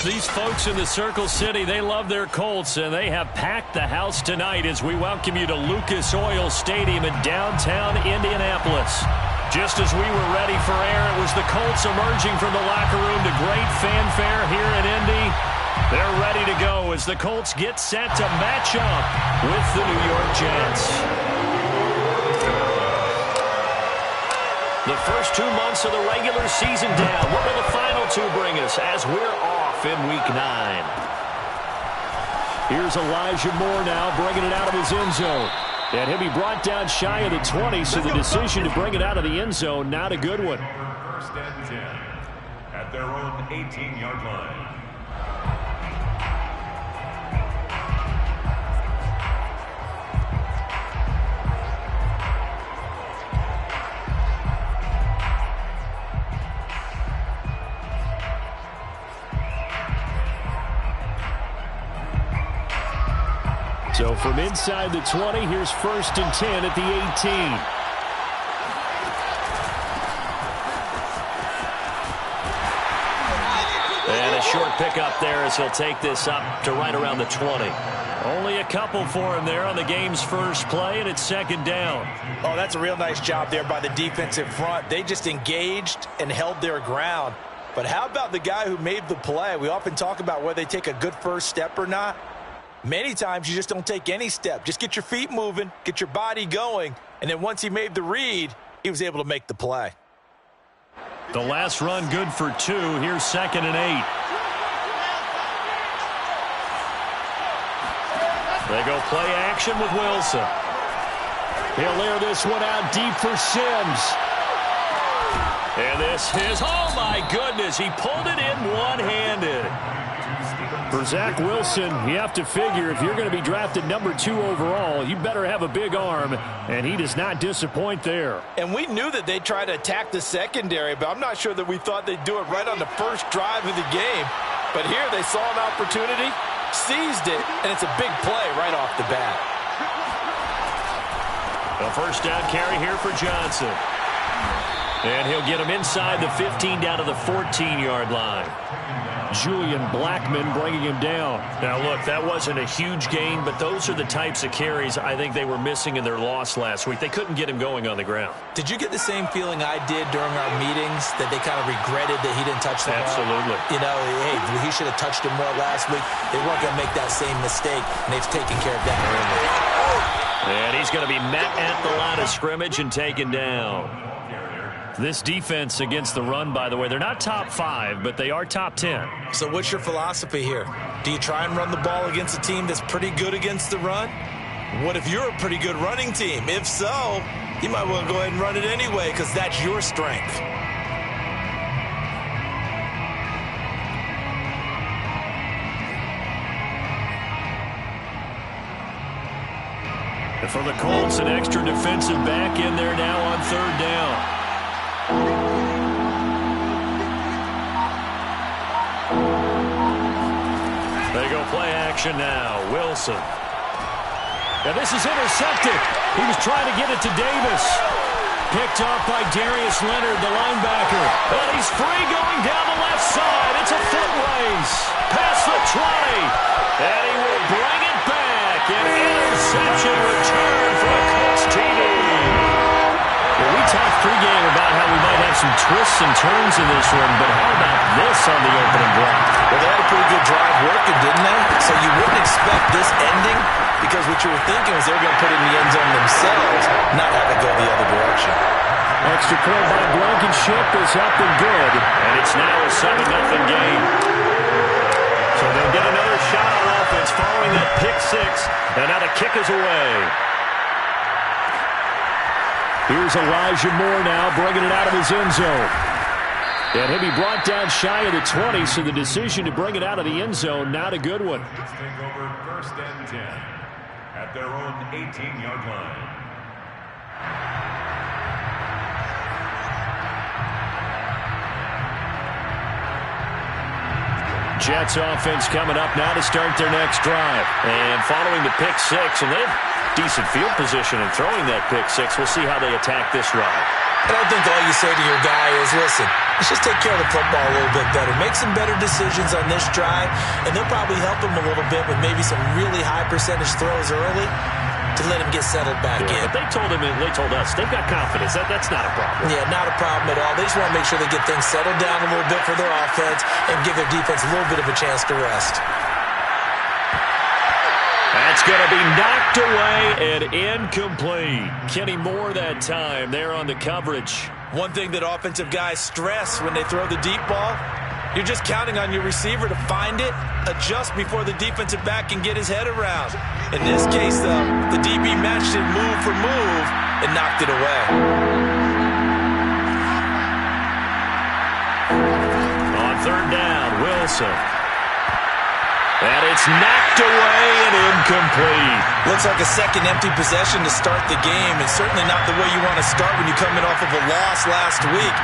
These folks in the Circle City, they love their Colts, and they have packed the house tonight as we welcome you to Lucas Oil Stadium in downtown Indianapolis. Just as we were ready for air, it was the Colts emerging from the locker room to great fanfare here in Indy. They're ready to go as the Colts get set to match up with the New York Jets. The first 2 months of the regular season down. What will the final two bring us as we're off in Week 9? Here's Elijah Moore now bringing it out of his end zone. And he'll be brought down shy of the 20, so the decision to bring it out of the end zone, not a good one. First and 10 at their own 18-yard line. So from inside the 20, here's first and 10 at the 18. And a short pickup there as he'll take this up to right around the 20. Only a couple for him there on the game's first play, and it's second down. Oh, that's a real nice job there by the defensive front. They just engaged and held their ground. But how about the guy who made the play? We often talk about whether they take a good first step or not. Many times you just don't take any step. Just get your feet moving, get your body going, and then once he made the read, he was able to make the play. The last run good for 2. Here's second and 8. They go play action with Wilson. He'll air this one out deep for Sims. And this is, oh my goodness, he pulled it in one-handed. For Zach Wilson, you have to figure if you're going to be drafted number 2 overall, you better have a big arm, and he does not disappoint there. And we knew that they'd try to attack the secondary, but I'm not sure that we thought they'd do it right on the first drive of the game. But here they saw an opportunity, seized it, and it's a big play right off the bat. A first down carry here for Johnson. And he'll get him inside the 15 down to the 14-yard line. Julian Blackman bringing him down. Now, look, that wasn't a huge gain, but those are the types of carries I think they were missing in their loss last week. They couldn't get him going on the ground. Did you get the same feeling I did during our meetings, that they kind of regretted that he didn't touch the ball? Absolutely. You know, hey, he should have touched him more last week. They weren't going to make that same mistake, and they've taken care of that early. And he's going to be met at the line of scrimmage and taken down. This defense against the run, by the way, they're not top 5, but they are top 10. So what's your philosophy here? Do you try and run the ball against a team that's pretty good against the run? What if you're a pretty good running team? If so, you might want to go ahead and run it anyway because that's your strength. And for the Colts, an extra defensive back in there now on third down. They go play action now. Wilson. And this is intercepted. He was trying to get it to Davis. Picked off by Darius Leonard, the linebacker. And he's free going down the left side. It's a foot race. Past the 20. And he will bring it back. An interception return for a Colts TD. Well, we talked pregame about how we might have some twists and turns in this one, but how about this on the opening drive? Well, they had a pretty good drive working, didn't they? So you wouldn't expect this ending because what you were thinking was they were going to put it in the end zone themselves, not have it go the other direction. Extra point by Blankenship is up and good, and it's now a 7-0 game. So they'll get another shot on offense following that pick 6, and now the kick is away. Here's Elijah Moore now bringing it out of his end zone. And he'll be brought down shy of the 20, so the decision to bring it out of the end zone, not a good one. Let's take over first and 10 at their own 18-yard line. Jets offense coming up now to start their next drive. And following the pick 6, and they have decent field position in throwing that pick 6. We'll see how they attack this ride. I don't think all you say to your guy is, listen, let's just take care of the football a little bit better. Make some better decisions on this drive, and they'll probably help him a little bit with maybe some really high percentage throws early to let him get settled back in. But they told us, they've got confidence. That's not a problem. Yeah, not a problem at all. They just want to make sure they get things settled down a little bit for their offense and give their defense a little bit of a chance to rest. That's going to be knocked away and incomplete. Kenny Moore that time there on the coverage. One thing that offensive guys stress when they throw the deep ball, you're just counting on your receiver to find it, adjust before the defensive back can get his head around. In this case, though, the DB matched it move for move and knocked it away. On third down, Wilson. And it's knocked away and incomplete. Looks like a second empty possession to start the game, and certainly not the way you want to start when you're coming off of a loss last week.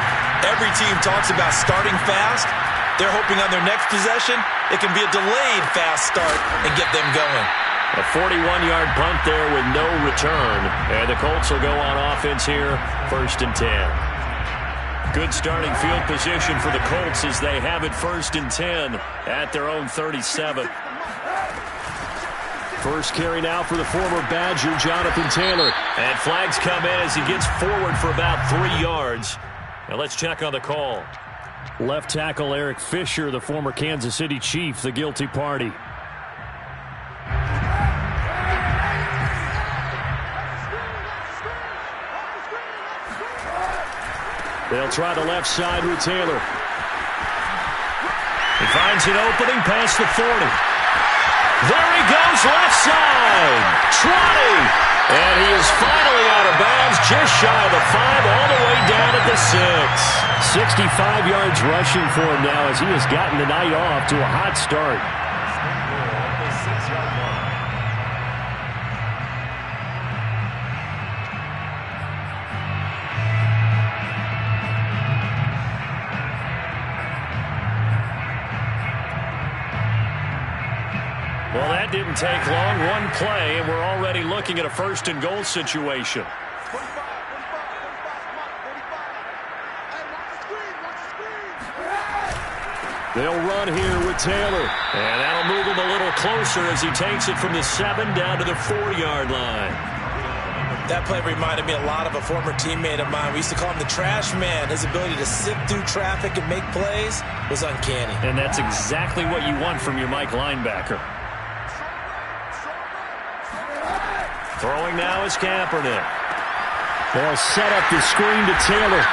Every team talks about starting fast. They're hoping on their next possession, it can be a delayed fast start and get them going. A 41-yard punt there with no return. And the Colts will go on offense here, 1st and 10. Good starting field position for the Colts as they have it 1st and 10 at their own 37. First carry now for the former Badger, Jonathan Taylor. And flags come in as he gets forward for about 3 yards. Now let's check on the call. Left tackle Eric Fisher, the former Kansas City Chief, the guilty party. They'll try the left side with Taylor. He finds an opening past the 40. There he goes, left side. Trotty. And he is finally out of bounds, just shy of the 5, all the way down at the 6. 65 yards rushing for him now as he has gotten the night off to a hot start. Well, that didn't take long. One play, and we're already looking at a 1st and goal situation. They'll run here with Taylor. And that'll move him a little closer as he takes it from the 7 down to the 4-yard line. That play reminded me a lot of a former teammate of mine. We used to call him the trash man. His ability to sift through traffic and make plays was uncanny. And that's exactly what you want from your Mike linebacker. Throwing now is Kaepernick. They'll set up the screen to Taylor.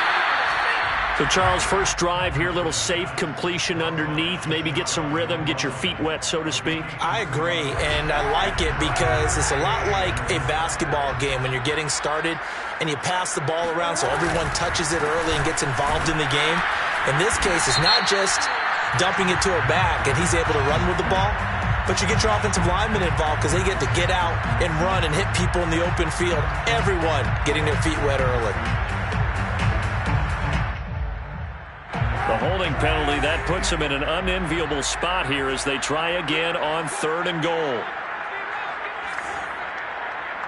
So, Charles, first drive here, little safe completion underneath, maybe get some rhythm, get your feet wet, so to speak. I agree, and I like it because it's a lot like a basketball game when you're getting started and you pass the ball around so everyone touches it early and gets involved in the game. In this case, it's not just dumping it to a back and he's able to run with the ball, but you get your offensive linemen involved because they get to get out and run and hit people in the open field. Everyone getting their feet wet early. The holding penalty, that puts them in an unenviable spot here as they try again on 3rd and goal.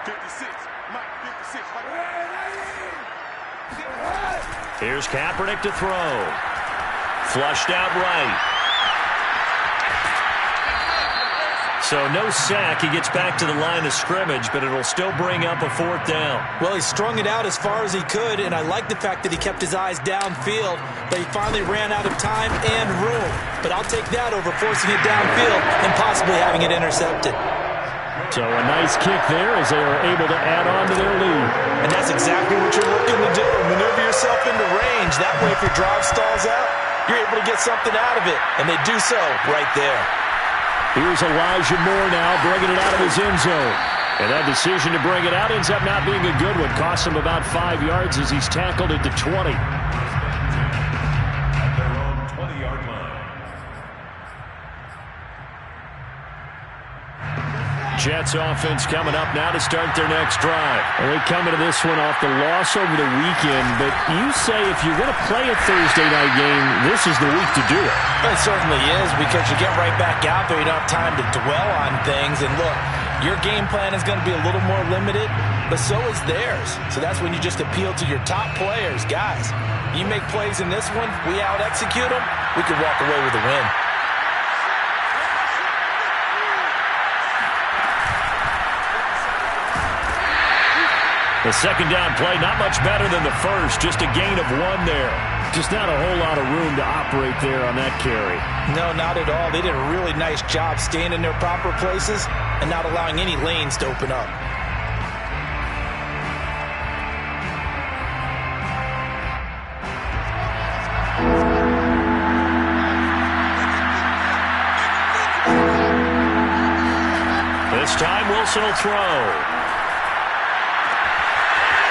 56. Here's Kaepernick to throw. Flushed out right. So no sack. He gets back to the line of scrimmage, but it'll still bring up a 4th down. Well, he strung it out as far as he could, and I like the fact that he kept his eyes downfield, but he finally ran out of time and room. But I'll take that over forcing it downfield and possibly having it intercepted. So a nice kick there as they are able to add on to their lead. And that's exactly what you're looking to do. Maneuver yourself into range. That way, if your drive stalls out, you're able to get something out of it. And they do so right there. Here's Elijah Moore now bringing it out of his end zone. And that decision to bring it out ends up not being a good one. Costs him about 5 yards as he's tackled at the 20. At their own 20-yard line. Jets offense coming up now to start their next drive. Well, they come into this one off the loss over the weekend, but you say if you're going to play a Thursday night game, this is the week to do it. It certainly is because you get right back out there. You don't have time to dwell on things. And look, your game plan is going to be a little more limited, but so is theirs. So that's when you just appeal to your top players. Guys, you make plays in this one, we out-execute them, we can walk away with a win. The second down play, not much better than the first, just a gain of 1 there. Just not a whole lot of room to operate there on that carry. No, not at all. They did a really nice job staying in their proper places and not allowing any lanes to open up. This time Wilson will throw.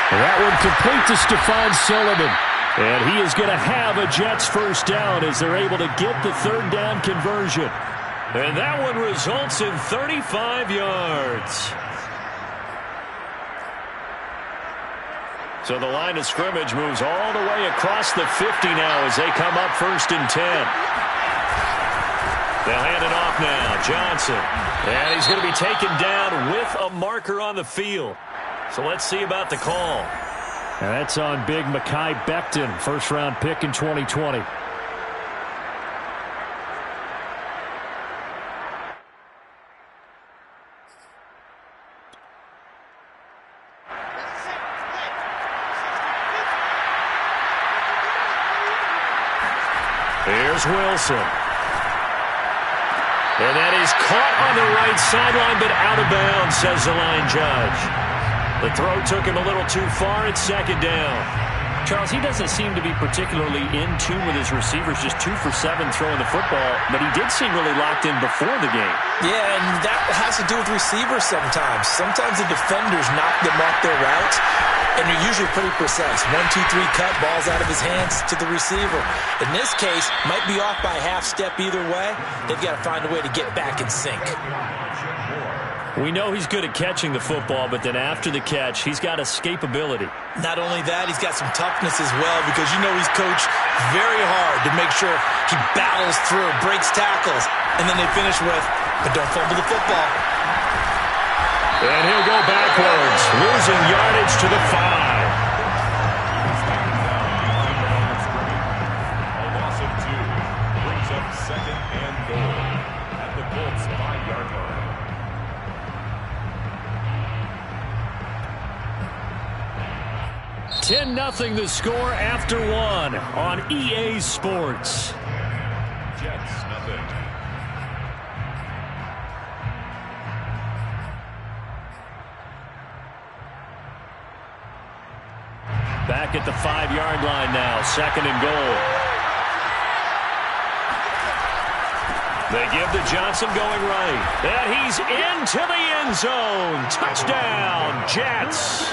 That one complete to Stephon Sullivan. And he is going to have a Jets first down as they're able to get the third down conversion. And that one results in 35 yards. So the line of scrimmage moves all the way across the 50 now as they come up 1st and 10. They'll hand it off now. Johnson. And he's going to be taken down with a marker on the field. So let's see about the call. And that's on big Mekhi Becton, first-round pick in 2020. Here's Wilson. And that is caught on the right sideline, but out of bounds, says the line judge. The throw took him a little too far. It's 2nd down. Charles, he doesn't seem to be particularly in tune with his receivers, just 2 for 7 throwing the football, but he did seem really locked in before the game. Yeah, and that has to do with receivers sometimes. Sometimes the defenders knock them off their routes, and they're usually pretty precise. 1, 2, 3 cut, balls out of his hands to the receiver. In this case, might be off by a half step either way. They've got to find a way to get back in sync. We know he's good at catching the football, but then after the catch, he's got escapability. Not only that, he's got some toughness as well because you know he's coached very hard to make sure he battles through, breaks tackles, and then they finish with, but don't fumble the football. And he'll go backwards, losing yardage to the 5. A loss of 2 brings up 2nd and goal at the Colts 5-yard line. 10-0 the score after 1 on EA Sports. Jets, nothing. Back at the 5-yard line now, 2nd and goal. They give to Johnson going right. And he's into the end zone. Touchdown, Jets.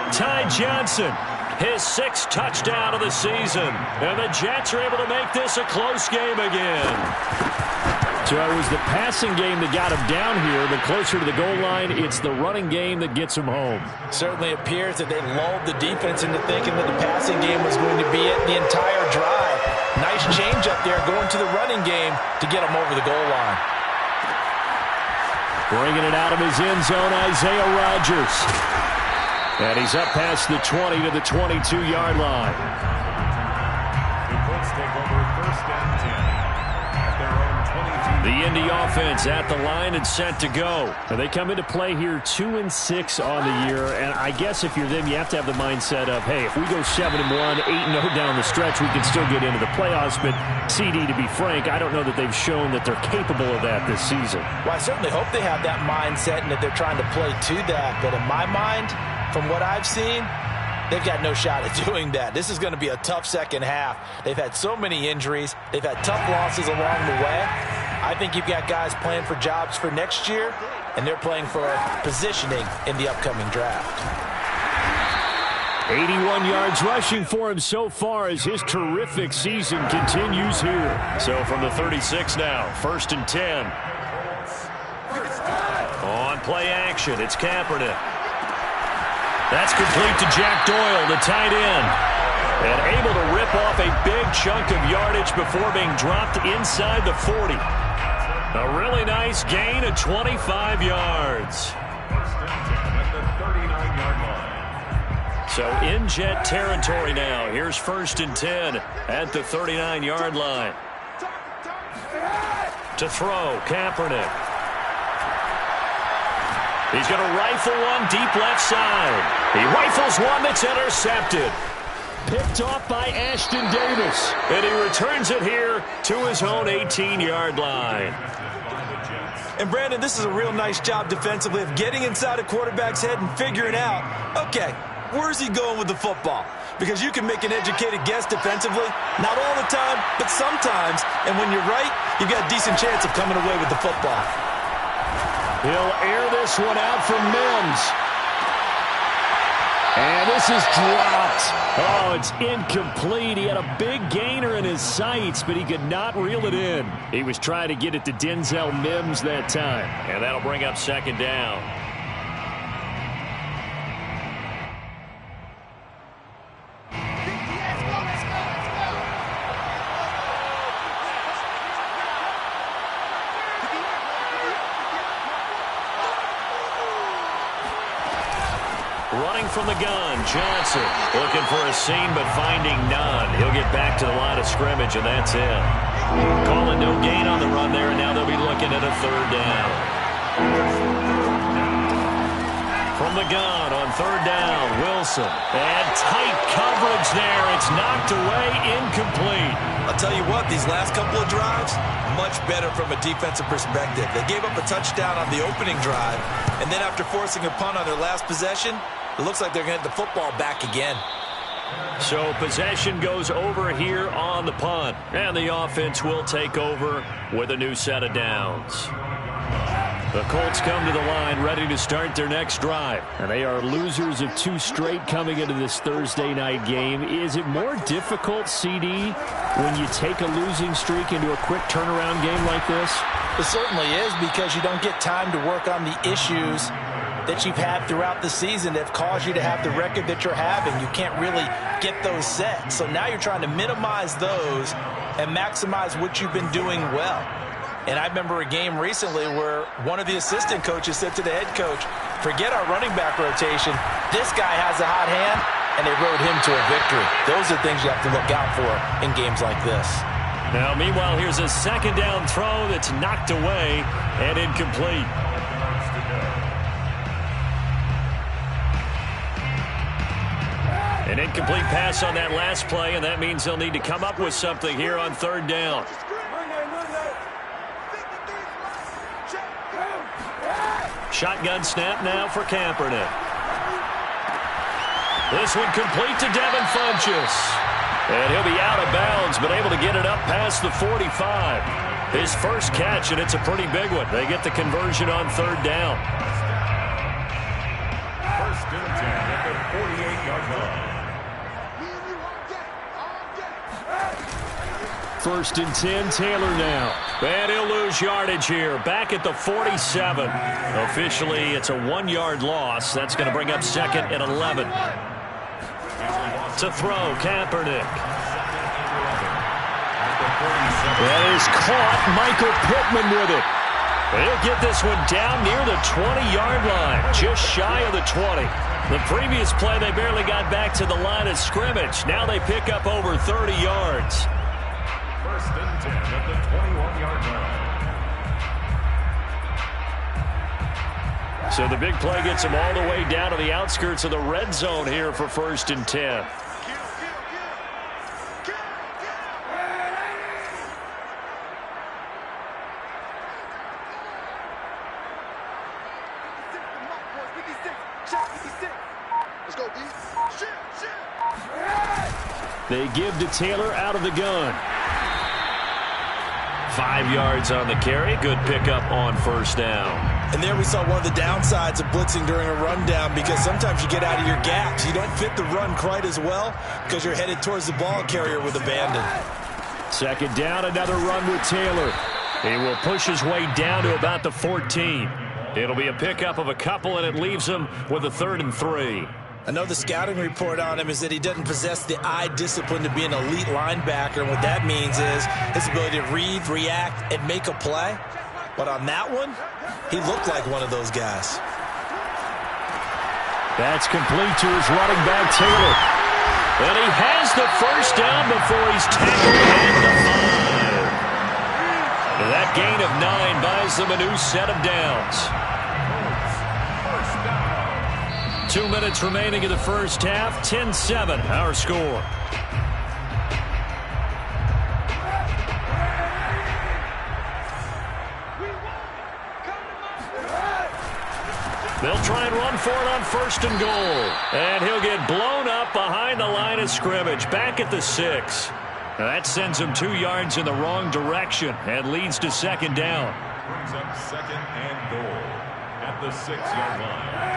Ty Johnson, his 6th touchdown of the season. And the Jets are able to make this a close game again. So it was the passing game that got him down here, but closer to the goal line, it's the running game that gets him home. Certainly appears that they lulled the defense into thinking that the passing game was going to be it the entire drive. Nice change up there going to the running game to get him over the goal line. Bringing it out of his end zone, Isaiah Rodgers. And he's up past the 20 to the 22-yard line. The Colts take over 1st and 10 at their own 22. The Indy offense at the line and set to go. And they come into play here 2-6 on the year. And I guess if you're them, you have to have the mindset of, hey, if we go 7-1, 8-0 down the stretch, we can still get into the playoffs. But CD, to be frank, I don't know that they've shown that they're capable of that this season. Well, I certainly hope they have that mindset and that they're trying to play to that. But in my mind, from what I've seen, they've got no shot at doing that. This is going to be a tough second half. They've had so many injuries. They've had tough losses along the way. I think you've got guys playing for jobs for next year, and they're playing for positioning in the upcoming draft. 81 yards rushing for him so far as his terrific season continues here. So from the 36 now, 1st and 10. On play action, it's Kaepernick. That's complete to Jack Doyle, the tight end. And able to rip off a big chunk of yardage before being dropped inside the 40. A really nice gain of 25 yards. 1st and 10 the 39-yard line. So in jet territory now. Here's 1st and 10 at the 39-yard line. To throw, Kaepernick. He's going to rifle one deep left side. He rifles one that's intercepted. Picked off by Ashton Davis. And he returns it here to his own 18-yard line. And, Brandon, this is a real nice job defensively of getting inside a quarterback's head and figuring out, okay, where's he going with the football? Because you can make an educated guess defensively. Not all the time, but sometimes. And when you're right, you've got a decent chance of coming away with the football. He'll air this one out from Mims. And this is dropped. Oh, it's incomplete. He had a big gainer in his sights, but he could not reel it in. He was trying to get it to Denzel Mims that time. And that'll bring up 2nd down. Running from the gun, Johnson looking for a seam but finding none. He'll get back to the line of scrimmage, and that's it. Calling no gain on the run there, and now they'll be looking at a 3rd down. From the gun on 3rd down, Wilson. And tight coverage there. It's knocked away, incomplete. I'll tell you what, these last couple of drives, much better from a defensive perspective. They gave up a touchdown on the opening drive, and then after forcing a punt on their last possession, it looks like they're going to get the football back again. So possession goes over here on the punt, and the offense will take over with a new set of downs. The Colts come to the line ready to start their next drive. And they are losers of 2 straight coming into this Thursday night game. Is it more difficult, CD, when you take a losing streak into a quick turnaround game like this? It certainly is, because you don't get time to work on the issues that you've had throughout the season that have caused you to have the record that you're having. You can't really get those set. So now you're trying to minimize those and maximize what you've been doing well. And I remember a game recently where one of the assistant coaches said to the head coach, forget our running back rotation. This guy has a hot hand, and they rode him to a victory. Those are things you have to look out for in games like this. Now, meanwhile, here's a 2nd down throw that's knocked away and incomplete. An incomplete pass on that last play, and that means they'll need to come up with something here on 3rd down. Shotgun snap now for Kaepernick. This one complete to Devin Funchess. And he'll be out of bounds, but able to get it up past the 45. His first catch, and it's a pretty big one. They get the conversion on 3rd down. 1st and 10 at the 48-yard line. 1st and 10, Taylor now. And he'll lose yardage here. Back at the 47. Officially, it's a 1-yard loss. That's going to bring up 2nd and 11. To throw, Kaepernick. That is caught. Michael Pittman with it. He'll get this one down near the 20-yard line. Just shy of the 20. The previous play, they barely got back to the line of scrimmage. Now they pick up over 30 yards. 1st and 10 at the 21-yard line. So the big play gets them all the way down to the outskirts of the red zone here for 1st and 10. They give to Taylor out of the gun. 5 yards on the carry. Good pickup on 1st down. And there we saw one of the downsides of blitzing during a rundown, because sometimes you get out of your gaps. You don't fit the run quite as well because you're headed towards the ball carrier with abandon. 2nd down, another run with Taylor. He will push his way down to about the 14. It'll be a pickup of a couple, and it leaves him with a 3rd and 3. I know the scouting report on him is that he doesn't possess the eye discipline to be an elite linebacker. And what that means is his ability to read, react, and make a play. But on that one, he looked like one of those guys. That's complete to his running back, Taylor. And he has the first down before he's tackled at the 5. And that gain of 9 buys them a new set of downs. 2 minutes remaining in the first half. 10-7, our score. They'll try and run for it on 1st and goal. And he'll get blown up behind the line of scrimmage, back at the 6. That sends him 2 yards in the wrong direction and leads to 2nd down. Brings up 2nd and goal at the 6-yard line.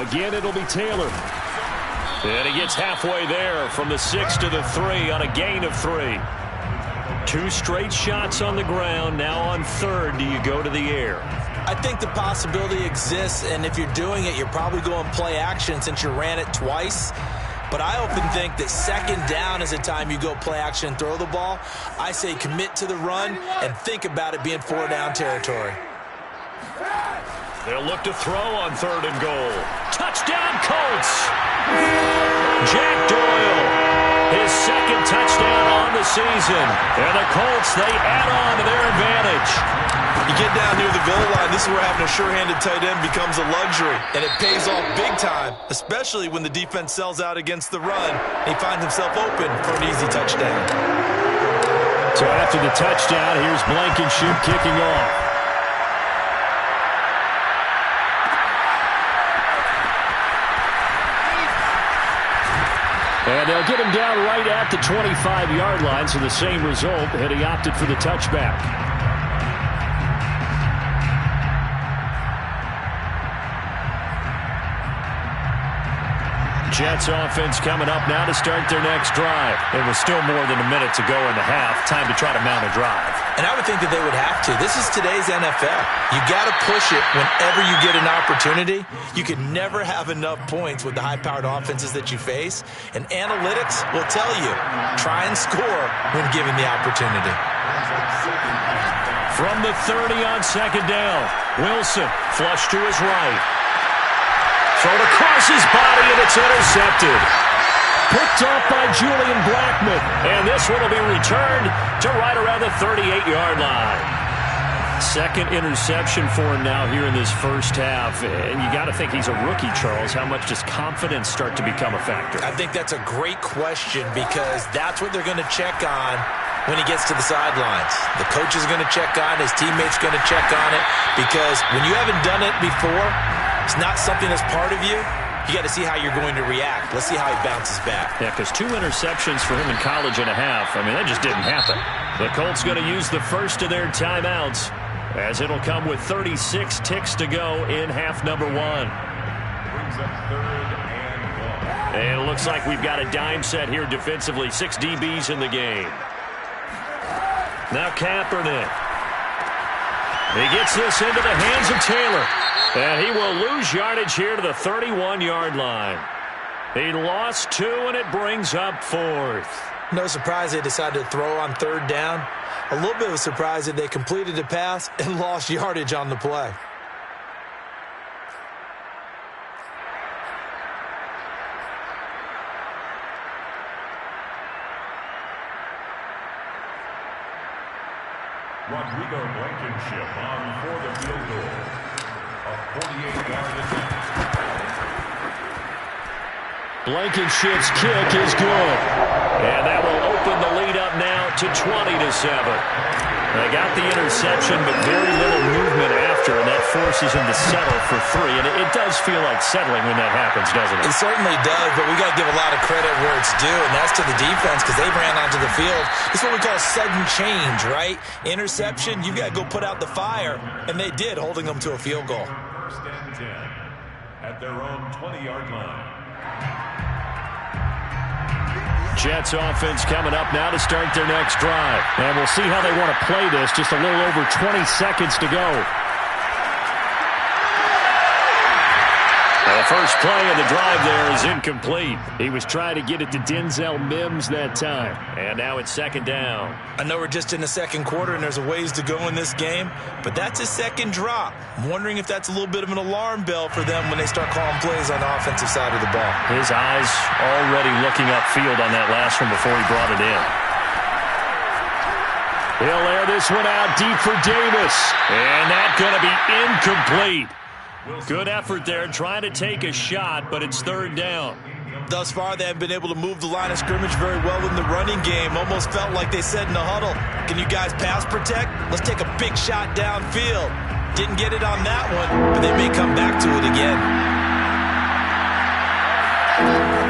Again, it'll be Taylor. And he gets halfway there from the 6 to the 3 on a gain of 3. 2 straight shots on the ground. Now on 3rd, do you go to the air? I think the possibility exists, and if you're doing it, you're probably going play action since you ran it twice. But I often think that 2nd down is the time you go play action and throw the ball. I say commit to the run and think about it being 4-down territory. They'll look to throw on 3rd and goal. Touchdown, Colts! Jack Doyle, his 2nd touchdown on the season. And the Colts, they add on to their advantage. You get down near the goal line, this is where having a sure-handed tight end becomes a luxury. And it pays off big time, especially when the defense sells out against the run. He finds himself open for an easy touchdown. So after the touchdown, here's Blankenship kicking off. And they'll get him down right at the 25-yard line, so the same result, and he opted for the touchback. Jets offense coming up now to start their next drive. It was still more than a minute to go in the half. Time to try to mount a drive. And I would think that they would have to. This is today's NFL. You got to push it whenever you get an opportunity. You can never have enough points with the high-powered offenses that you face. And analytics will tell you, try and score when given the opportunity. From the 30 on 2nd down, Wilson flush to his right. Thrown across his body, and it's intercepted. Picked up by Julian Blackmon. And this one will be returned to right around the 38-yard line. 2nd interception for him now here in this first half. And you got to think he's a rookie, Charles. How much does confidence start to become a factor? I think that's a great question because that's what they're going to check on when he gets to the sidelines. The coach is going to check on it. His teammates going to check on it because when you haven't done it before, it's not something that's part of you. You got to see how you're going to react. Let's see how he bounces back. Yeah, because 2 interceptions for him in college and a half. I mean, that just didn't happen. The Colts going to use the first of their timeouts as it'll come with 36 ticks to go in half number 1. Brings up 3rd and 1. And it looks like we've got a dime set here defensively. 6 DBs in the game. Now Kaepernick. He gets this into the hands of Taylor. And he will lose yardage here to the 31-yard line. He lost 2, and it brings up 4th. No surprise they decided to throw on 3rd down. A little bit of a surprise that they completed the pass and lost yardage on the play. Rodrigo Blankenship on for the field goal. A 48-yard attempt. Blankenship's kick is good. And that will open the lead up now to 20-7. They got the interception, but very little movement after, and that forces him to settle for 3. And it does feel like settling when that happens, doesn't it? It certainly does, but we got to give a lot of credit where it's due, and that's to the defense because they ran onto the field. It's what we call sudden change, right? Interception, you've got to go put out the fire, and they did, holding them to a field goal. 1st and 10 at their own 20-yard line. Jets offense coming up now to start their next drive. And we'll see how they want to play this. Just a little over 20 seconds to go. A first play of the drive there is incomplete. He was trying to get it to Denzel Mims that time. And now it's second down. I know we're just in the second quarter and there's a ways to go in this game, but that's his second drop. I'm wondering if that's a little bit of an alarm bell for them when they start calling plays on the offensive side of the ball. His eyes already looking upfield on that last one before he brought it in. He'll air this one out deep for Davis. And that's going to be incomplete. Good effort there trying to take a shot, but it's third down. Thus far, they have been able to move the line of scrimmage very well in the running game. Almost felt like they said in the huddle, can you guys pass protect? Let's take a big shot downfield. Didn't get it on that one, but they may come back to it again.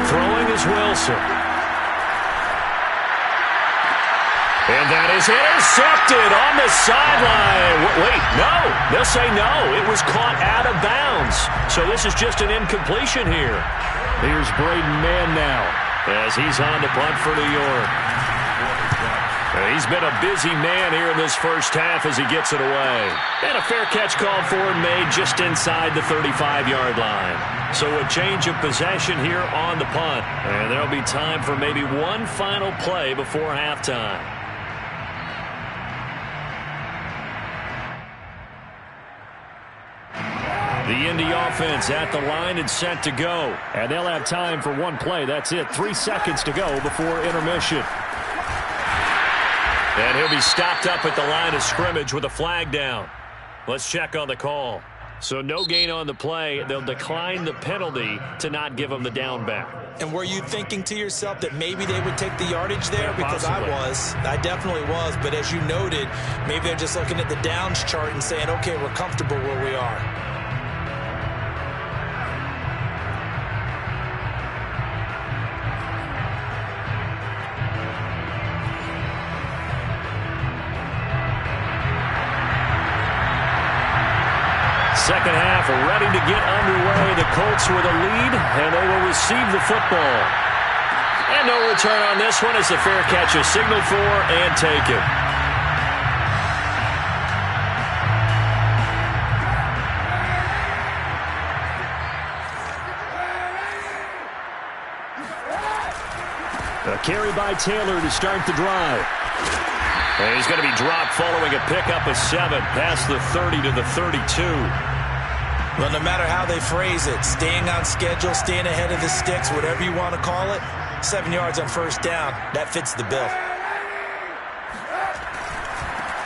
Throwing is Wilson. And that is intercepted on the sideline. Wait, no. They'll say no. It was caught out of bounds. So this is just an incompletion here. Here's Braden Mann now as he's on the punt for New York. He's been a busy man here in this first half as he gets it away. And a fair catch called for and made just inside the 35-yard line. So a change of possession here on the punt. And there'll be time for maybe one final play before halftime. The Indy offense at the line and set to go. And they'll have time for one play. That's it. 3 seconds to go before intermission. And he'll be stopped up at the line of scrimmage with a flag down. Let's check on the call. So no gain on the play. They'll decline the penalty to not give him the down back. And were you thinking to yourself that maybe they would take the yardage there? Because I definitely was. But as you noted, maybe they're just looking at the downs chart and saying, okay, we're comfortable where we are. Second half ready to get underway. The Colts with a lead, and they will receive the football. And no return on this one as the fair catch is signaled for and taken. A carry by Taylor to start the drive. And he's going to be dropped following a pickup of 7 past the 30 to the 32. Well, no matter how they phrase it, staying on schedule, staying ahead of the sticks, whatever you want to call it, 7 yards on first down, that fits the bill.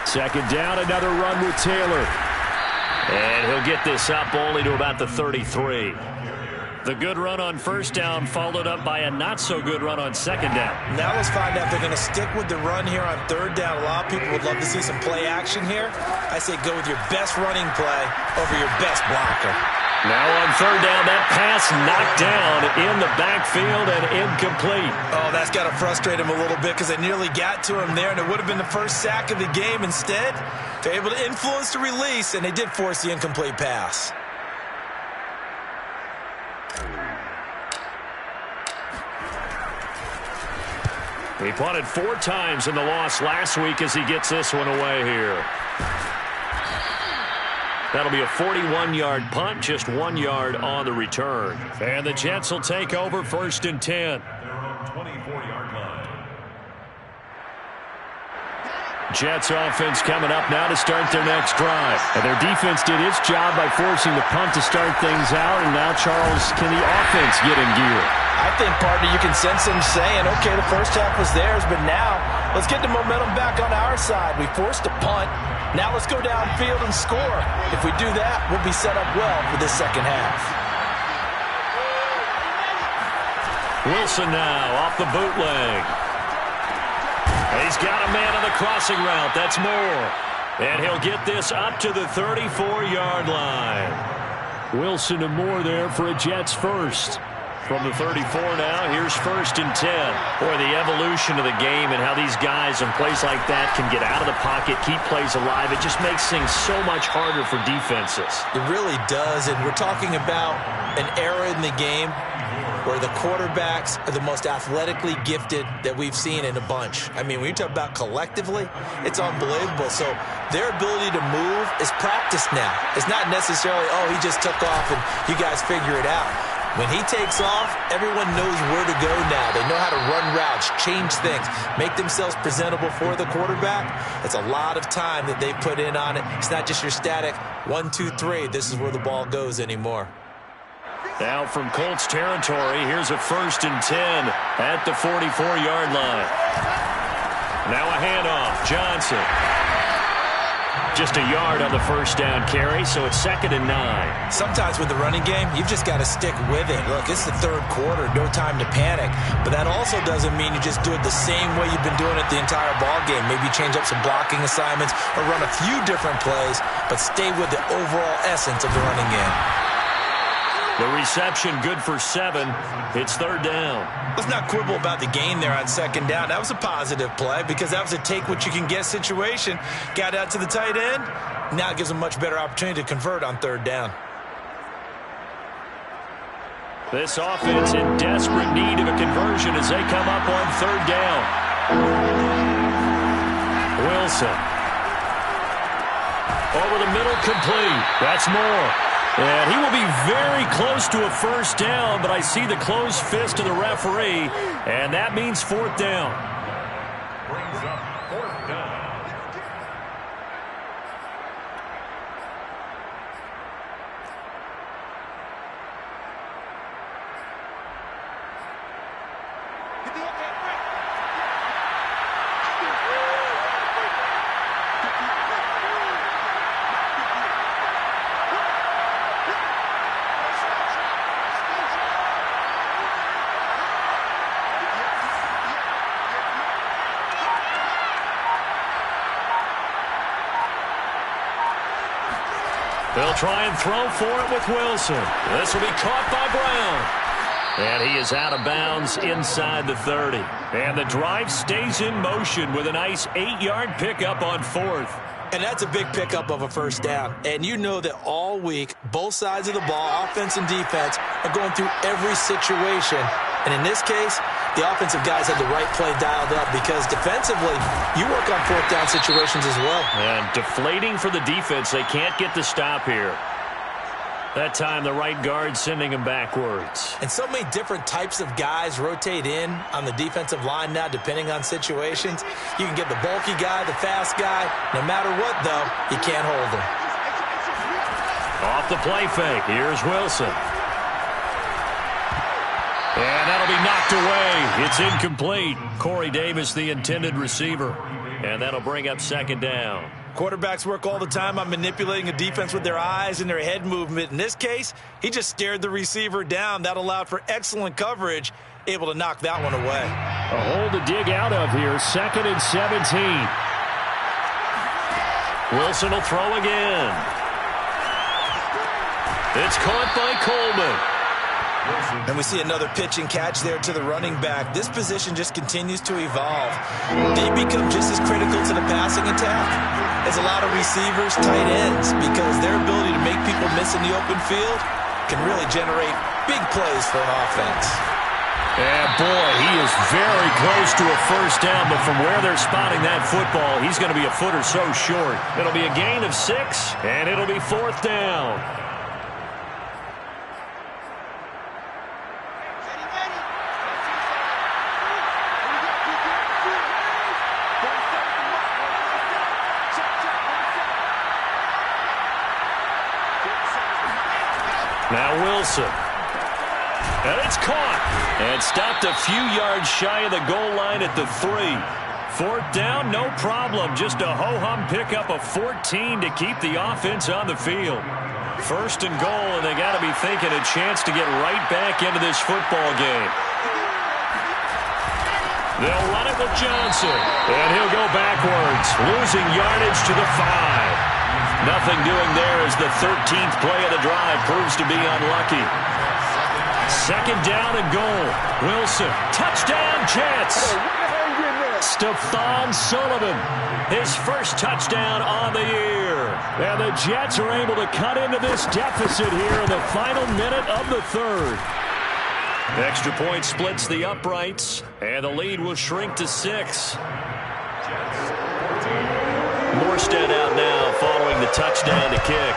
Second down, another run with Taylor. And he'll get this up only to about the 33. The good run on first down followed up by a not-so-good run on second down. Now let's find out if they're going to stick with the run here on third down. A lot of people would love to see some play action here. I say go with your best running play over your best blocker. Now on third down, that pass knocked down in the backfield and incomplete. Oh, that's got to frustrate him a little bit because they nearly got to him there, and it would have been the first sack of the game. Instead, they're able to influence the release, and they did force the incomplete pass. He punted 4 times in the loss last week as he gets this one away here. That'll be a 41-yard punt, just 1 yard on the return. And the Jets will take over first and 10. Jets offense coming up now to start their next drive. And their defense did its job by forcing the punt to start things out. And now, Charles, can the offense get in gear? I think, partner, you can sense them saying, okay, the first half was theirs, but now let's get the momentum back on our side. We forced a punt. Now let's go downfield and score. If we do that, we'll be set up well for this second half. Wilson now off the bootleg. He's got a man on the crossing route. That's Moore. And he'll get this up to the 34-yard line. Wilson and Moore there for a Jets first. From the 34 now, here's first and 10. Boy, the evolution of the game and how these guys in plays like that can get out of the pocket, keep plays alive, it just makes things so much harder for defenses. It really does, and we're talking about an era in the game where the quarterbacks are the most athletically gifted that we've seen in a bunch. I mean, when you talk about collectively, it's unbelievable. So their ability to move is practiced now. It's not necessarily, oh, he just took off and you guys figure it out. When he takes off, everyone knows where to go now. They know how to run routes, change things, make themselves presentable for the quarterback. It's a lot of time that they put in on it. It's not just your static 1, 2, 3. This is where the ball goes anymore. Now from Colts territory, here's a 1st and 10 at the 44-yard line. Now a handoff. Johnson. Just a yard on the first down carry, so it's 2nd and 9. Sometimes with the running game, you've just got to stick with it. Look, it's the 3rd quarter, no time to panic. But that also doesn't mean you just do it the same way you've been doing it the entire ball game. Maybe change up some blocking assignments or run a few different plays, but stay with the overall essence of the running game. The reception good for 7. It's 3rd down. Let's not quibble about the gain there on 2nd down. That was a positive play because that was a take-what-you-can-get situation. Got out to the tight end. Now it gives them a much better opportunity to convert on 3rd down. This offense in desperate need of a conversion as they come up on 3rd down. Wilson. Over the middle, complete. That's Moore. And he will be very close to a 1st down, but I see the closed fist of the referee, and that means 4th down. Brings up 4th down. They'll try and throw for it with Wilson. This will be caught by Brown. And he is out of bounds inside the 30. And the drive stays in motion with a nice 8-yard pickup on 4th. And that's a big pickup of a 1st down. And you know that all week, both sides of the ball, offense and defense, are going through every situation. And in this case, the offensive guys had the right play dialed up because defensively, you work on 4th down situations as well. And deflating for the defense. They can't get the stop here. That time, the right guard sending him backwards. And so many different types of guys rotate in on the defensive line now, depending on situations. You can get the bulky guy, the fast guy. No matter what, though, you can't hold him. Off the play fake. Here's Wilson. And that'll be knocked away. It's incomplete. Corey Davis, the intended receiver. And that'll bring up 2nd down. Quarterbacks work all the time on manipulating a defense with their eyes and their head movement. In this case, he just stared the receiver down. That allowed for excellent coverage, able to knock that one away. A hole to dig out of here. 2nd and 17. Wilson will throw again. It's caught by Coleman. And we see another pitch and catch there to the running back. This position just continues to evolve. They become just as critical to the passing attack as a lot of receivers, tight ends, because their ability to make people miss in the open field can really generate big plays for an offense. And boy, he is very close to a 1st down, but from where they're spotting that football, he's going to be a foot or so short. It'll be a gain of 6, and it'll be 4th down. Now Wilson. And it's caught. And stopped a few yards shy of the goal line at the 3. 4th down, no problem. Just a ho-hum pickup of 14 to keep the offense on the field. 1st and goal, and they got to be thinking a chance to get right back into this football game. They'll run it with Johnson. And he'll go backwards, losing yardage to the 5. Nothing doing there as the 13th play of the drive proves to be unlucky. 2nd down and goal. Wilson, touchdown Jets. Stephon Sullivan, his first touchdown on the year. And the Jets are able to cut into this deficit here in the final minute of the 3rd. Extra point splits the uprights, and the lead will shrink to 6. Morstead out now following the touchdown to kick.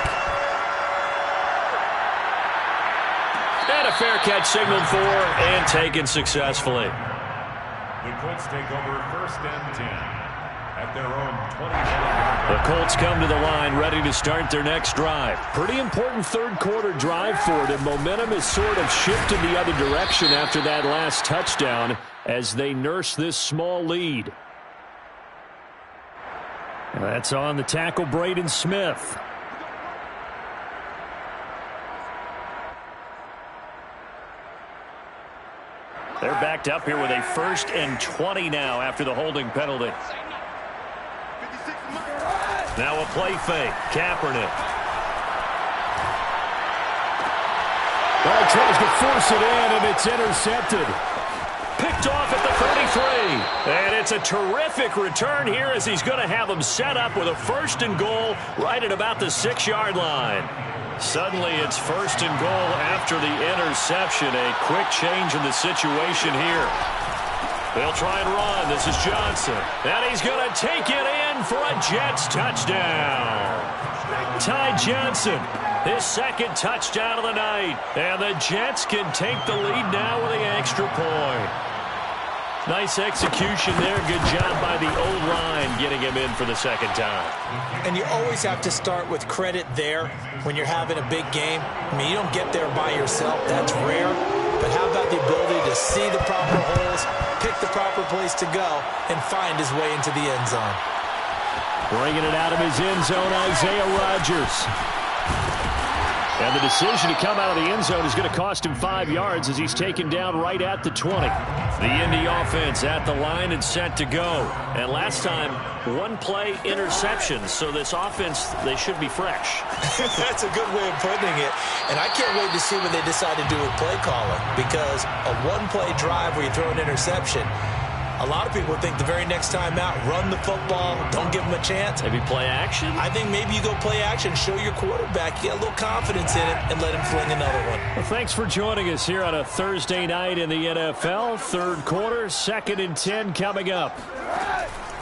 And a fair catch signaled for and taken successfully. The Colts take over 1st and 10 at their own 20-yard line. The Colts come to the line ready to start their next drive. Pretty important third-quarter drive for them. Momentum has sort of shifted the other direction after that last touchdown as they nurse this small lead. That's on the tackle, Braden Smith. They're backed up here with a 1st and 20 now after the holding penalty. Now a play fake. Kaepernick. Well, he tries to force it in, and it's intercepted. Picked off at the 33. And it's a terrific return here as he's going to have them set up with a 1st and goal right at about the 6-yard line. Suddenly it's 1st and goal after the interception. A quick change in the situation here. They'll try and run. This is Johnson. And he's going to take it in for a Jets touchdown. Ty Johnson, his 2nd touchdown of the night. And the Jets can take the lead now with the extra point. Nice execution there. Good job by the O-line getting him in for the 2nd time. And you always have to start with credit there when you're having a big game. I mean, you don't get there by yourself. That's rare. But how about the ability to see the proper holes, pick the proper place to go, and find his way into the end zone? Bringing it out of his end zone, Isaiah Rodgers. And the decision to come out of the end zone is going to cost him 5 yards as he's taken down right at the 20. The Indy offense at the line and set to go. And last time, 1-play interception. So this offense, they should be fresh. That's a good way of putting it. And I can't wait to see what they decide to do with play calling. Because a 1-play drive where you throw an interception, a lot of people think the very next time out, run the football, don't give them a chance. Maybe play action? I think maybe you go play action, show your quarterback, get a little confidence in it, and let him fling another one. Well, thanks for joining us here on a Thursday night in the NFL. 3rd quarter, 2nd and 10 coming up.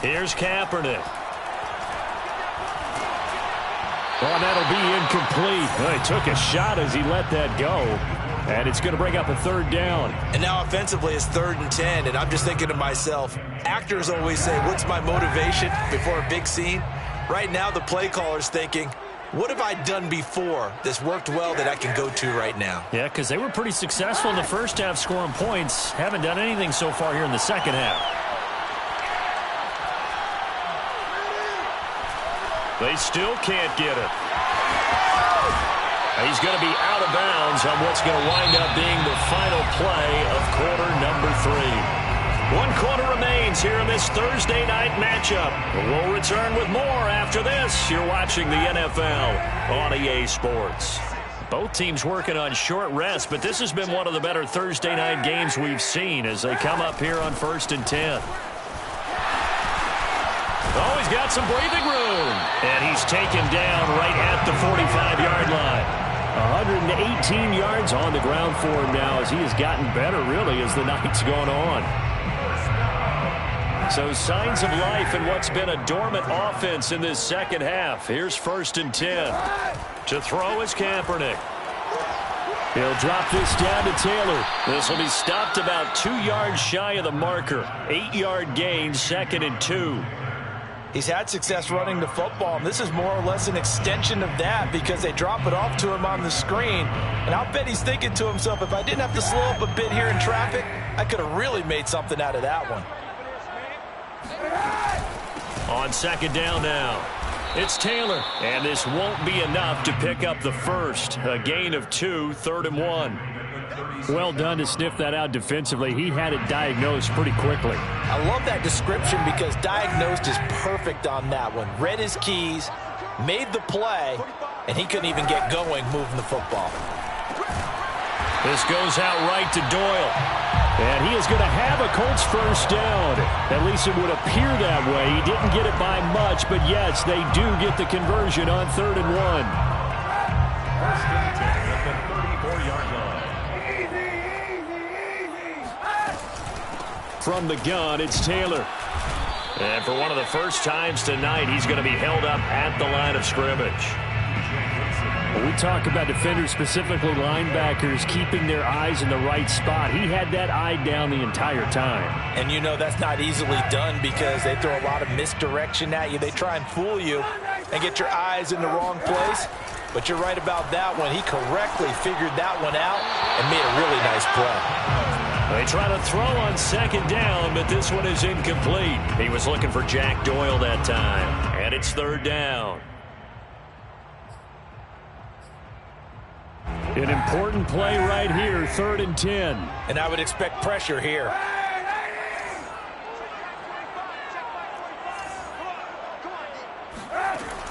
Here's Kaepernick. Well, that'll be incomplete. Well, he took a shot as he let that go. And it's going to bring up a 3rd down. And now offensively it's 3rd and 10. And I'm just thinking to myself, actors always say, what's my motivation before a big scene? Right now the play caller's thinking, what have I done before this worked well that I can go to right now? Yeah, because they were pretty successful in the first half scoring points. Haven't done anything so far here in the second half. They still can't get it. He's going to be out of bounds on what's going to wind up being the final play of quarter number 3. 1 quarter remains here in this Thursday night matchup. We'll return with more after this. You're watching the NFL on EA Sports. Both teams working on short rest, but this has been one of the better Thursday night games we've seen as they come up here on 1st and 10. Oh, he's got some breathing room. And he's taken down right at the 45-yard line. 118 yards on the ground for him now as he has gotten better, really, as the night's gone on. So signs of life in what's been a dormant offense in this second half. Here's 1st and 10. To throw is Kaepernick. He'll drop this down to Taylor. This will be stopped about 2 yards shy of the marker. 8-yard gain, 2nd and 2. He's had success running the football, and this is more or less an extension of that because they drop it off to him on the screen. And I'll bet he's thinking to himself, if I didn't have to slow up a bit here in traffic, I could have really made something out of that one. On 2nd down now, it's Taylor. And this won't be enough to pick up the first. A gain of 2, 3rd and 1. Well done to sniff that out defensively. He had it diagnosed pretty quickly. I love that description because diagnosed is perfect on that one. Read his keys, made the play, and he couldn't even get going moving the football. This goes out right to Doyle. And he is going to have a Colts first down. At least it would appear that way. He didn't get it by much, but yes, they do get the conversion on 3rd and 1. 1st and 10 at the 34-yard line. From the gun, it's Taylor. And for one of the first times tonight, he's going to be held up at the line of scrimmage. When we talk about defenders, specifically linebackers, keeping their eyes in the right spot, he had that eye down the entire time. And you know that's not easily done because they throw a lot of misdirection at you. They try and fool you and get your eyes in the wrong place. But you're right about that one. He correctly figured that one out and made a really nice play. They try to throw on second down, but this one is incomplete. He was looking for Jack Doyle that time, and it's third down. An important play right here, 3rd and 10. And I would expect pressure here.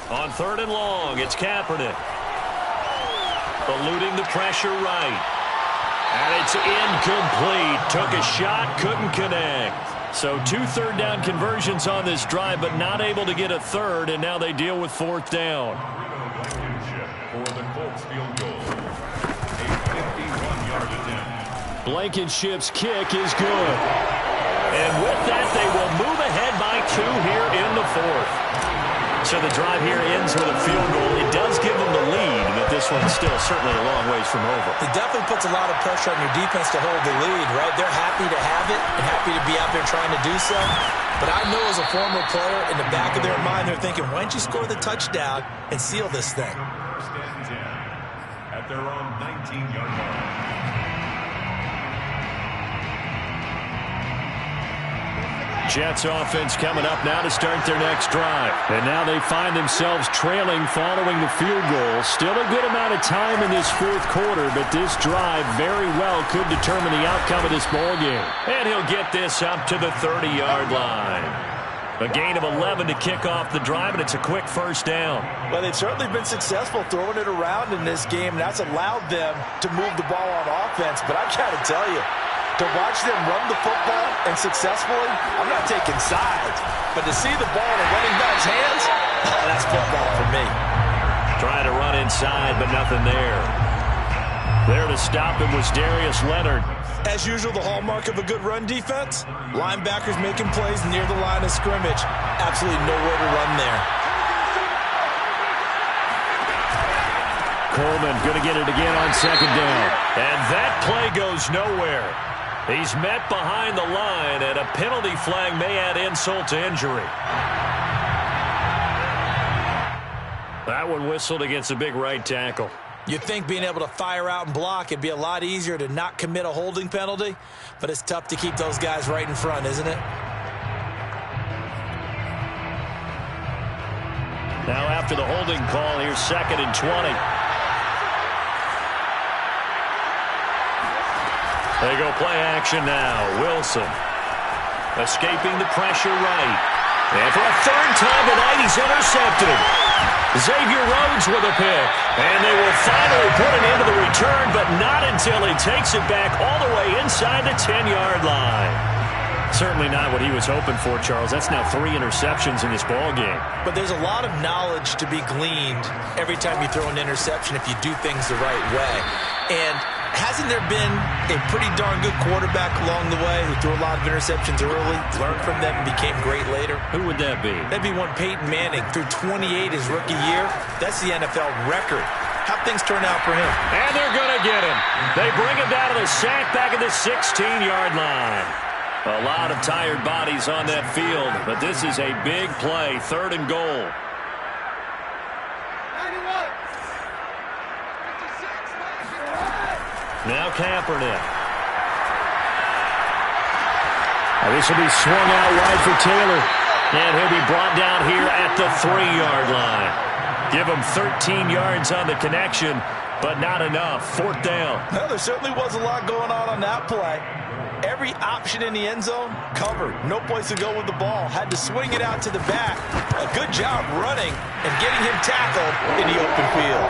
On 3rd and long, it's Kaepernick. Eluding the pressure right. And it's incomplete. Took a shot, couldn't connect. So 2 third down conversions on this drive, but not able to get a third, and now they deal with 4th down. For the Colts field goal. A 51-yard attempt. Blankenship's kick is good. And with that, they will move ahead by 2 here in the 4th. So the drive here ends with a field goal. It does give them the lead, but this one's still certainly a long ways from over. It definitely puts a lot of pressure on your defense to hold the lead, right? They're happy to have it and happy to be out there trying to do so. But I know as a former player, in the back of their mind, they're thinking, why don't you score the touchdown and seal this thing? 1st and 10 at their own 19-yard line. Jets offense coming up now to start their next drive. And now they find themselves trailing following the field goal. Still a good amount of time in this 4th quarter, but this drive very well could determine the outcome of this ball game. And he'll get this up to the 30-yard line. A gain of 11 to kick off the drive, and it's a quick 1st down. Well, they've certainly been successful throwing it around in this game, and that's allowed them to move the ball on offense. But I've got to tell you, to watch them run the football and successfully, I'm not taking sides. But to see the ball in a running back's hands, that's football for me. Trying to run inside, but nothing there. There to stop him was Darius Leonard. As usual, the hallmark of a good run defense, linebackers making plays near the line of scrimmage. Absolutely nowhere to run there. Coleman going to get it again on 2nd down. And that play goes nowhere. He's met behind the line, and a penalty flag may add insult to injury. That one whistled against a big right tackle. You'd think being able to fire out and block, it'd be a lot easier to not commit a holding penalty, but it's tough to keep those guys right in front, isn't it? Now after the holding call, here's 2nd and 20. They go play action now. Wilson escaping the pressure right. And for a 3rd time tonight, he's intercepted. Xavier Rhodes with a pick. And they will finally put an end to the return, but not until he takes it back all the way inside the 10-yard line. Certainly not what he was hoping for, Charles. That's now 3 interceptions in this ball game. But there's a lot of knowledge to be gleaned every time you throw an interception if you do things the right way. And hasn't there been a pretty darn good quarterback along the way who threw a lot of interceptions early, learned from them, and became great later? Who would that be? That'd be one Peyton Manning. Threw 28 his rookie year. That's the NFL record. How'd things turn out for him? And they're going to get him. They bring him down to the sack back at the 16-yard line. A lot of tired bodies on that field, but this is a big play, 3rd and goal. Now Kaepernick. This will be swung out wide for Taylor. And he'll be brought down here at the 3-yard line. Give him 13 yards on the connection, but not enough. 4th down. No, there certainly was a lot going on that play. Every option in the end zone covered. No place to go with the ball. Had to swing it out to the back. A good job running and getting him tackled in the open field.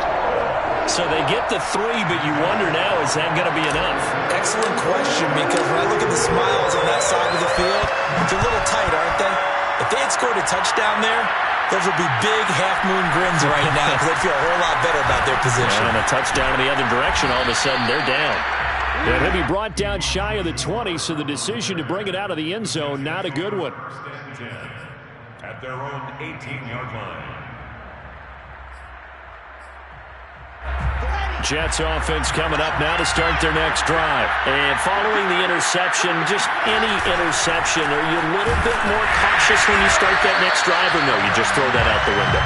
So they get the 3, but you wonder now, is that going to be enough? Excellent question, because when I look at the smiles on that side of the field, it's a little tight, aren't they? If they had scored a touchdown there, those would be big half-moon grins right now because they'd feel a whole lot better about their position. And a touchdown in the other direction, all of a sudden they're down. And he'll be brought down shy of the 20, so the decision to bring it out of the end zone, not a good one. At their own 18-yard line. Jets offense coming up now to start their next drive. And following the interception, just any interception, are you a little bit more cautious when you start that next drive, or no, you just throw that out the window?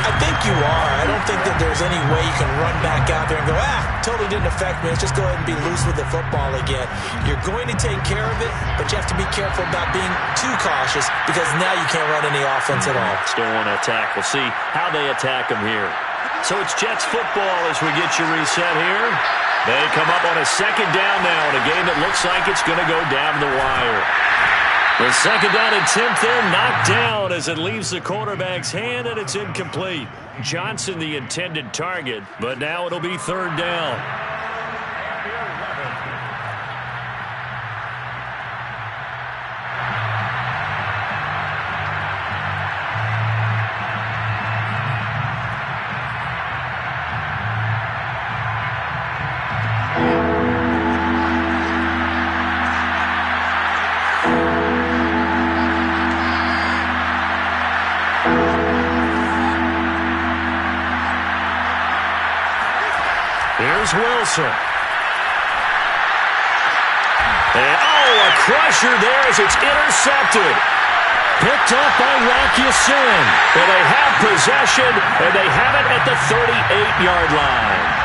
I think you are. I don't think that there's any way you can run back out there and go, totally didn't affect me. Let's just go ahead and be loose with the football again. You're going to take care of it, but you have to be careful about being too cautious because now you can't run any offense at all. Still want to attack. We'll see how they attack them here. So it's Jets football as we get you reset here. They come up on a second down now in a game that looks like it's going to go down the wire. The second down attempt there knocked down as it leaves the quarterback's hand, and it's incomplete. Johnson the intended target, but now it'll be third down. Here's Wilson. And, a crusher there as it's intercepted. Picked up by Rocky Sin. And they have possession, and they have it at the 38-yard line.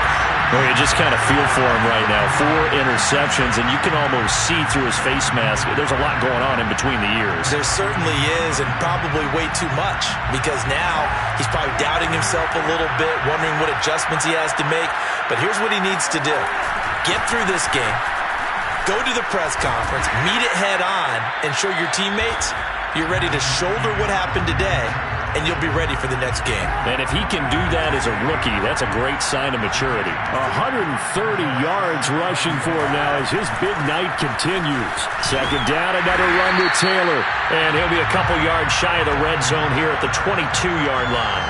Well, you just kind of feel for him right now. 4 interceptions, and you can almost see through his face mask. There's a lot going on in between the ears. There certainly is, and probably way too much, because now he's probably doubting himself a little bit, wondering what adjustments he has to make. But here's what he needs to do. Get through this game, go to the press conference, meet it head on, and show your teammates you're ready to shoulder what happened today, and you'll be ready for the next game. And if he can do that as a rookie, that's a great sign of maturity. 130 yards rushing for him now as his big night continues. Second down, another run with Taylor. And he'll be a couple yards shy of the red zone here at the 22-yard line.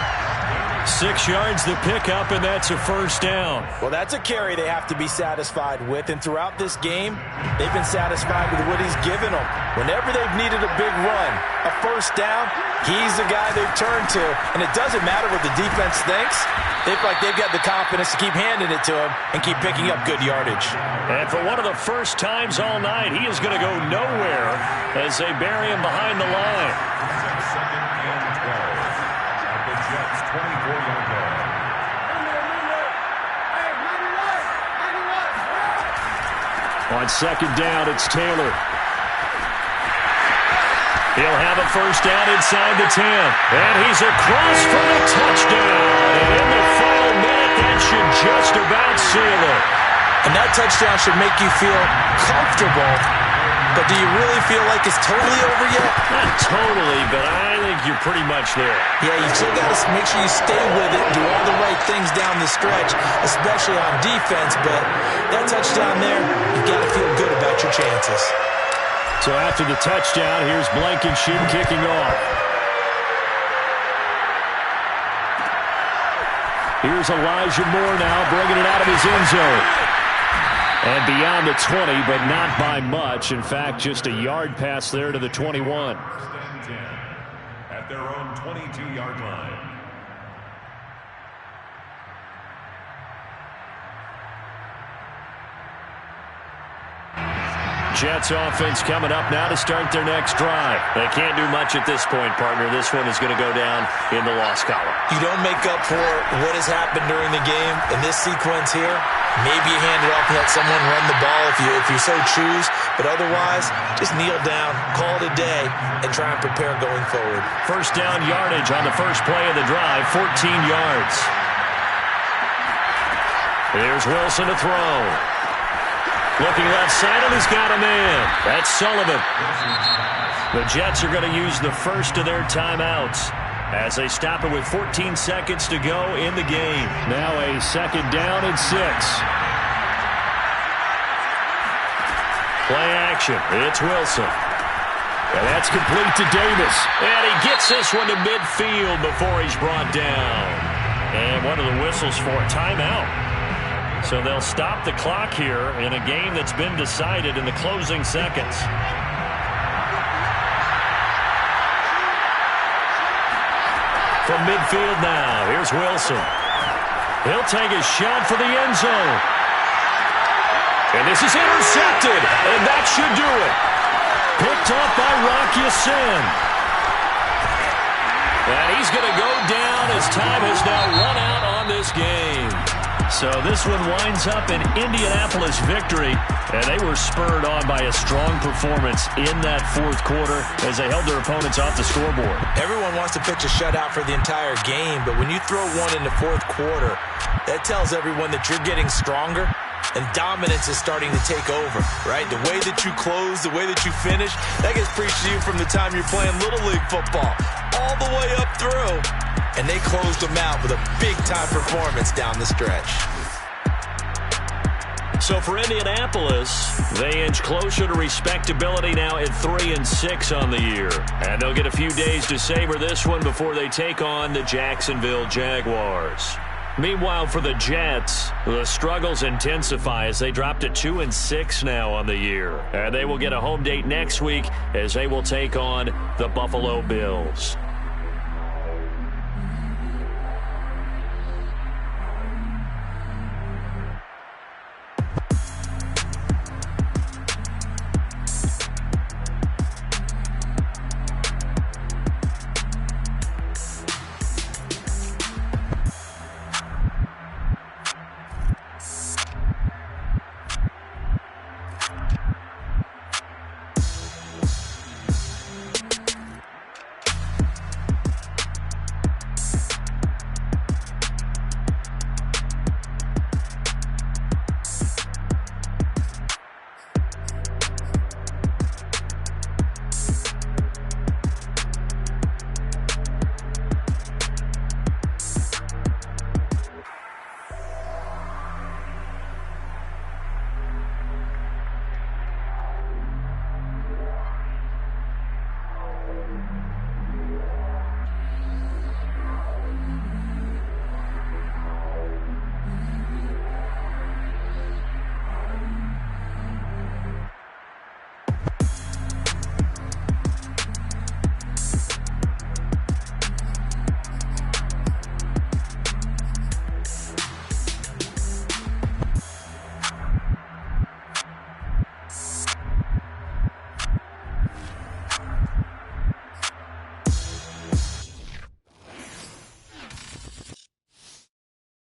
6 yards to pick up, and that's a first down. Well, that's a carry they have to be satisfied with, and throughout this game, they've been satisfied with what he's given them. Whenever they've needed a big run, a first down, he's the guy they've turned to, and it doesn't matter what the defense thinks. They feel like they've got the confidence to keep handing it to him and keep picking up good yardage. And for one of the first times all night, he is going to go nowhere as they bury him behind the line. Second and 12 at the Jets' 24-yard line. On second down, it's Taylor. He'll have a first down inside the 10. And he's across for the touchdown. And in the final minute, that should just about seal it. And that touchdown should make you feel comfortable. But do you really feel like it's totally over yet? Not totally, but I think you're pretty much there. Yeah, you still got to make sure you stay with it, do all the right things down the stretch, especially on defense. But that touchdown there, you got to feel good about your chances. So after the touchdown, here's Blankenship kicking off. Here's Elijah Moore now bringing it out of his end zone. And beyond the 20, but not by much. In fact, just a yard pass there to the 21. At their own 22-yard line. Jets offense coming up now to start their next drive. They can't do much at this point, partner. This one is going to go down in the loss column. You don't make up for what has happened during the game in this sequence here. Maybe you hand it off and let someone run the ball if you so choose. But otherwise, just kneel down, call it a day, and try and prepare going forward. First down yardage on the first play of the drive, 14 yards. Here's Wilson to throw. Looking left side, and he's got a man. That's Sullivan. The Jets are going to use the first of their timeouts as they stop it with 14 seconds to go in the game. Now a second down and 6. Play action. It's Wilson. And that's complete to Davis. And he gets this one to midfield before he's brought down. And one of the whistles for a timeout. So they'll stop the clock here in a game that's been decided in the closing seconds. From midfield now, here's Wilson. He'll take a shot for the end zone. And this is intercepted, and that should do it. Picked off by Rock Ya-Sin. And he's going to go down as time has now run out on this game. So this one winds up an Indianapolis victory, and they were spurred on by a strong performance in that fourth quarter as they held their opponents off the scoreboard. Everyone wants to pitch a shutout for the entire game, but when you throw one in the fourth quarter, that tells everyone that you're getting stronger and dominance is starting to take over, right? The way that you close, the way that you finish, that gets preached to you from the time you're playing Little League football all the way up through. And they closed them out with a big-time performance down the stretch. So for Indianapolis, they inch closer to respectability now at 3-6 on the year. And they'll get a few days to savor this one before they take on the Jacksonville Jaguars. Meanwhile, for the Jets, the struggles intensify as they drop to 2-6 now on the year. And they will get a home date next week as they will take on the Buffalo Bills.